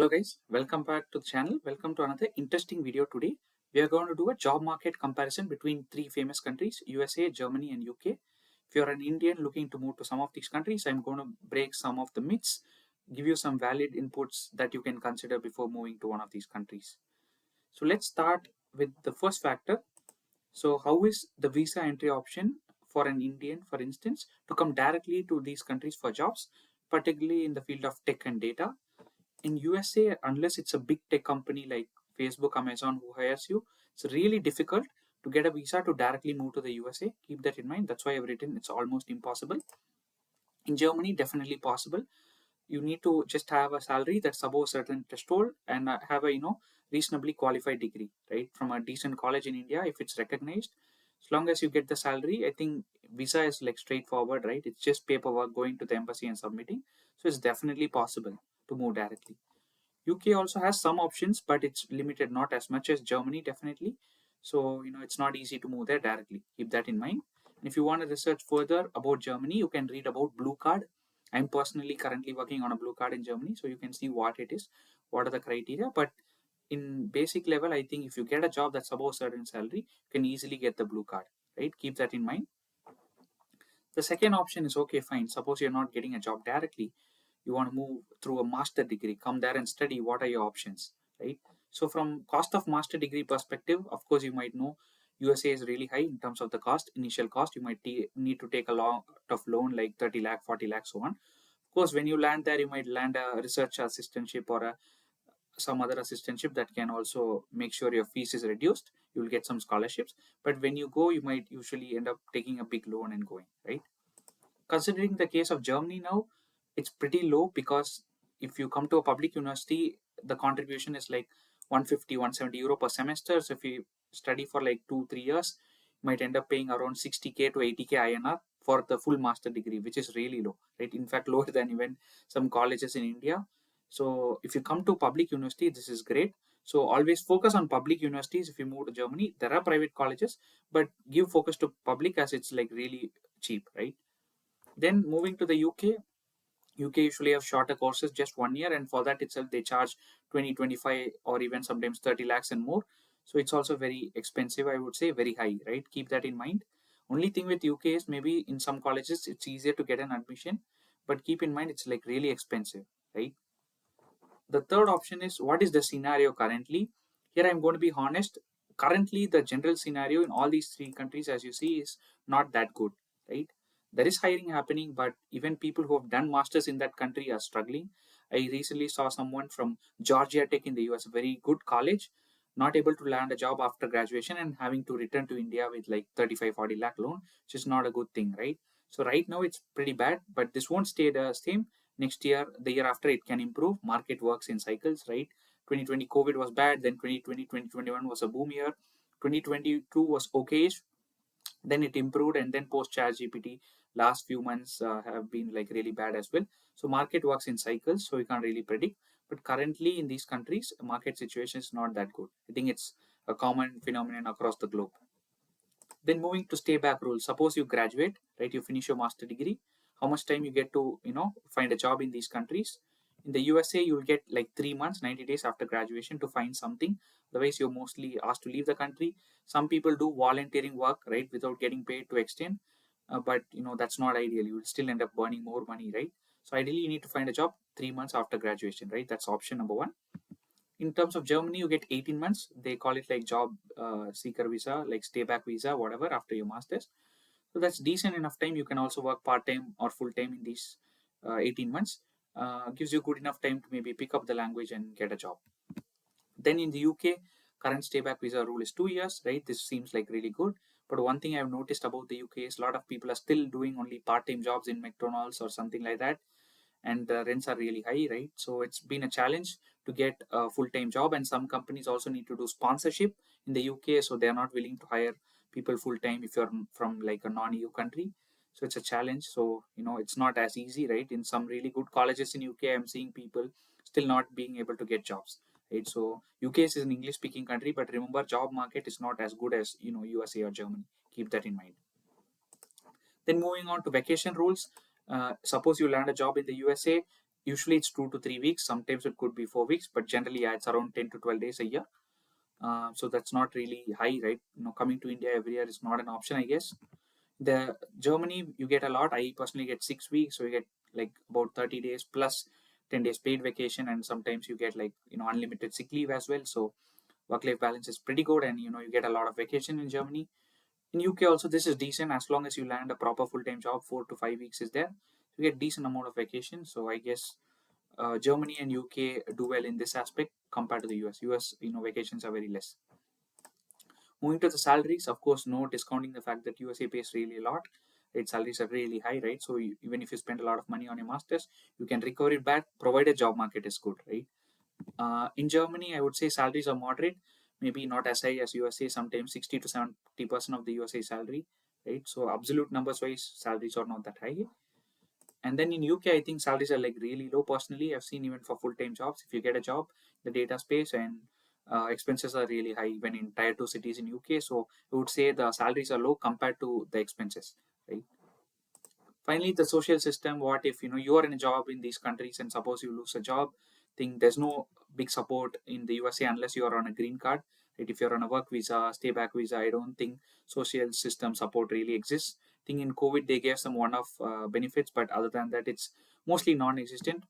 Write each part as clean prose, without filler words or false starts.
Hello guys, welcome back to the channel. Welcome to another interesting video today. We are going to do a job market comparison between three famous countries, USA, Germany and UK. If you're an Indian looking to move to some of these countries, I'm going to break some of the myths, give you some valid inputs that you can consider before moving to one of these countries. So let's start with the first factor. So how is the visa entry option for an Indian, for instance, to come directly to these countries for jobs, particularly in the field of tech and data? In USA, unless it's a big tech company like Facebook, Amazon who hires you, it's really difficult to get a visa to directly move to the USA. Keep that in mind. That's why I've written it's almost impossible. In Germany, definitely possible. You need to just have a salary that's above a certain threshold and have a reasonably qualified degree, right, from a decent college in India if it's recognized. As long as you get the salary, I think visa is like straightforward, right? It's just paperwork, going to the embassy and submitting. So it's definitely possible to move directly. UK also has some options, but it's limited, not as much as Germany, definitely. So, it's not easy to move there directly. Keep that in mind. And if you want to research further about Germany, you can read about Blue Card. I'm personally currently working on a Blue Card in Germany, so you can see what it is, what are the criteria. But in basic level, I think if you get a job that's above a certain salary, you can easily get the Blue Card, right? Keep that in mind. The second option is okay, fine. Suppose you're not getting a job directly, you want to move through a master degree, come there and study. What are your options, right? So from cost of master degree perspective, of course, you might know USA is really high in terms of the cost, initial cost. You might need to take a lot of loan like 30 lakh, 40 lakh, so on. Of course, when you land there, you might land a research assistantship or some other assistantship that can also make sure your fees is reduced. You'll get some scholarships, but when you go, you might usually end up taking a big loan and going, right? Considering the case of Germany now, it's pretty low because if you come to a public university, the contribution is like 150, 170 euro per semester. So if you study for like 2, 3 years, you might end up paying around 60K to 80K INR for the full master degree, which is really low, right? In fact, lower than even some colleges in India. So if you come to public university, this is great. So always focus on public universities. If you move to Germany, there are private colleges, but give focus to public as it's like really cheap, right? Then moving to the UK usually have shorter courses, just 1 year, and for that itself they charge 20, 25, or even sometimes 30 lakhs and more. So it's also very expensive, I would say, very high, right? Keep that in mind. Only thing with UK is maybe in some colleges it's easier to get an admission, but keep in mind it's like really expensive, right? The third option is what is the scenario currently? Here I'm going to be honest. Currently, the general scenario in all these three countries, as you see, is not that good, right? There is hiring happening, but even people who have done masters in that country are struggling. I recently saw someone from Georgia Tech in the US, a very good college, not able to land a job after graduation and having to return to India with like 35, 40 lakh loan, which is not a good thing, right? So right now it's pretty bad, but this won't stay the same. Next year, the year after, it can improve. Market works in cycles, right? 2020 COVID was bad, then 2020, 2021 was a boom year. 2022 was okayish, then it improved, and then post chat GPT last few months have been like really bad as well. So market works in cycles, so we can't really predict. But currently in these countries, market situation is not that good. I think it's a common phenomenon across the globe. Then moving to Stayback Rules. Suppose you graduate, right? You finish your master degree. How much time you get to, find a job in these countries? In the USA, you'll get like 3 months, 90 days after graduation to find something. Otherwise, you're mostly asked to leave the country. Some people do volunteering work, right, without getting paid to extend. But that's not ideal. You will still end up burning more money, right? So ideally, you need to find a job 3 months after graduation, right? That's option number one. In terms of Germany, you get 18 months. They call it like job seeker visa, like stayback visa, whatever, after your master's. So that's decent enough time. You can also work part time or full time in these 18 months. Gives you good enough time to maybe pick up the language and get a job. Then in the UK, current stayback visa rule is 2 years, right? This seems like really good. But one thing I've noticed about the UK is a lot of people are still doing only part time jobs in McDonald's or something like that, and the rents are really high, right? So it's been a challenge to get a full-time job, and some companies also need to do sponsorship in the UK, so they're not willing to hire people full-time if you're from like a non-EU country. So it's a challenge. So it's not as easy, right? In some really good colleges in UK, I'm seeing people still not being able to get jobs, right? So UK is an English speaking country, but remember, job market is not as good as USA or Germany. Keep that in mind. Then moving on to vacation rules. Suppose you land a job in the USA, Usually it's 2 to 3 weeks. Sometimes it could be 4 weeks, but generally, yeah, it's around 10 to 12 days a year. So that's not really high, right? Coming to India every year is not an option, I guess. The Germany, you get a lot. I personally get 6 weeks, so you get like about 30 days plus 10 days paid vacation, and sometimes you get like unlimited sick leave as well. So work-life balance is pretty good, and you get a lot of vacation in Germany. In UK also, this is decent as long as you land a proper full-time job. 4 to 5 weeks is there. You get decent amount of vacation. So I guess Germany and UK do well in this aspect compared to the US. US, vacations are very less. Moving to the salaries, of course, no discounting the fact that USA pays really a lot. Its salaries are really high, right? So even if you spend a lot of money on your masters, you can recover it back provided job market is good, right? In Germany, I would say salaries are moderate, maybe not as high as USA. Sometimes 60 to 70% of the USA salary, right? So absolute numbers wise, salaries are not that high. And then in UK, I think salaries are like really low. Personally, I've seen even for full-time jobs, if you get a job, the data space and expenses are really high even in tier 2 cities in UK. So I would say the salaries are low compared to the expenses, right? Finally, the social system. What if you are in a job in these countries and suppose you lose a job? Think there's no big support in the USA unless you are on a green card. Right? If you're on a work visa, stay back visa, I don't think social system support really exists. Think in COVID they gave some one-off benefits, but other than that, it's mostly non-existent.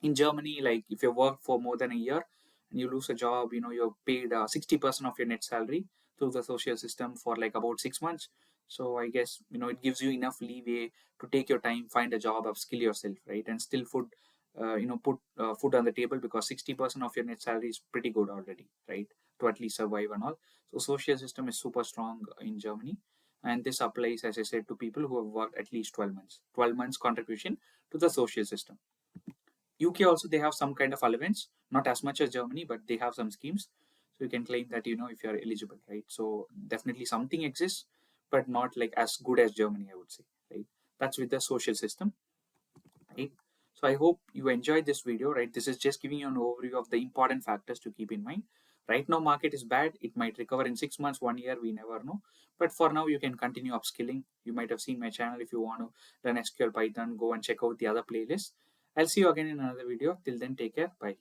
In Germany, like if you work for more than a year and you lose a job, you're paid 60% of your net salary through the social system for like about 6 months. So I guess it gives you enough leeway to take your time, find a job, upskill yourself, right, and still put food on the table because 60% of your net salary is pretty good already, right, to at least survive and all. So social system is super strong in Germany, and this applies, as I said, to people who have worked at least 12 months. 12 months contribution to the social system. UK also they have some kind of allowance, not as much as Germany, but they have some schemes. So you can claim that if you are eligible, right? So definitely something exists, but not like as good as Germany, I would say, right? That's with the social system, right? So I hope you enjoyed this video, right? This is just giving you an overview of the important factors to keep in mind. Right now, market is bad. It might recover in 6 months, 1 year. We never know. But for now, you can continue upskilling. You might have seen my channel. If you want to learn SQL, Python, go and check out the other playlists. I'll see you again in another video. Till then, take care. Bye.